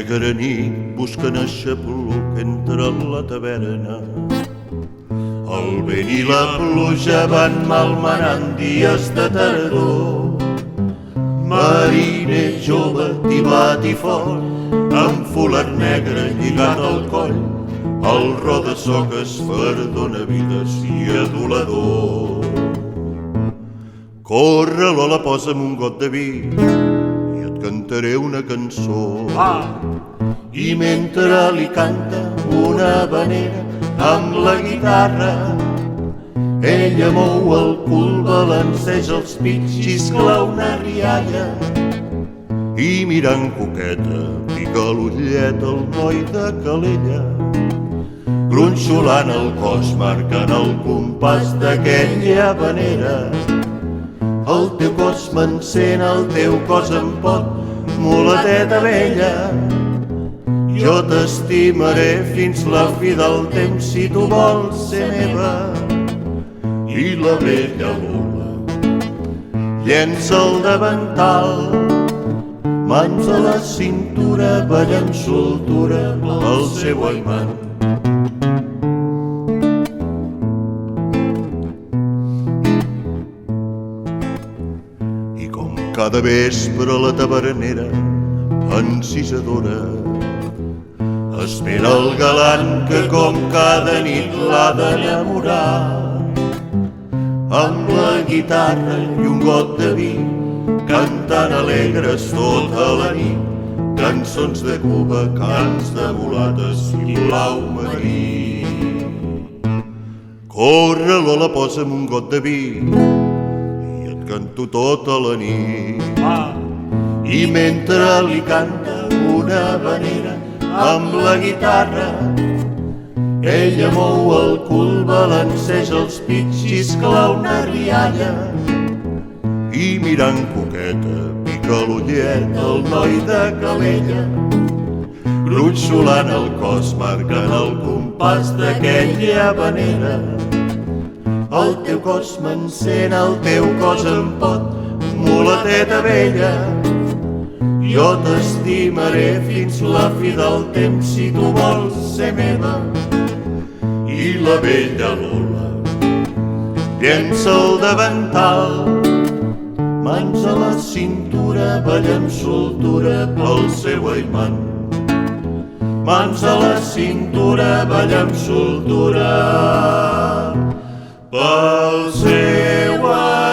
Negra nit buscant aixapluc entre la taverna. El vent i la pluja van malmenant dies de tardor. Mariner jove, tibat i fort, amb folat negre lligat al coll, el ro de soques perdona vides i adulador. Corre, Lola, posa'm un got de vi i et cantaré una cançó. I mentre li canta una habanera amb la guitarra, ella mou el cul, balanceja els pits, xiscla una rialla i mirant coqueta pica l'ullet el noi de Calella. Gronxolant el cos marcant el compàs d'aquella habanera. El teu cos m'encén, el teu cos em pot, mulateta vella. Jo t'estimaré fins la fi del temps si tu vols ser meva. I la vella Lola llença el davantal, mans a la cintura, ballant soltura pel seu aimant. I com cada vespre la tavernera encisadora espera el galant que com cada nit l'ha d'enamorar. Amb la guitarra i un got de vi, cantant alegres tota la nit, cançons de Cuba, cants de mulates i blau marí. Corre, Lola, posa'm un got de vi i et canto tota la nit. I mentre li canta una habanera amb la guitarra, ella mou el cul, balanceja els pits, xiscla una rialla i mirant coqueta pica l'ullet el noi de Calella. Gronxolant el cos marcant el compàs d'aquella habanera. El teu cos m'encén, el teu cos em pot, mulateta vella. Jo t'estimaré fins la fi del temps si tu vols ser meva. I la vella Lola llença el davantal, mans a la cintura, ballant soltura pel seu aimant. Mans a la cintura, ballant soltura pel seu aimant.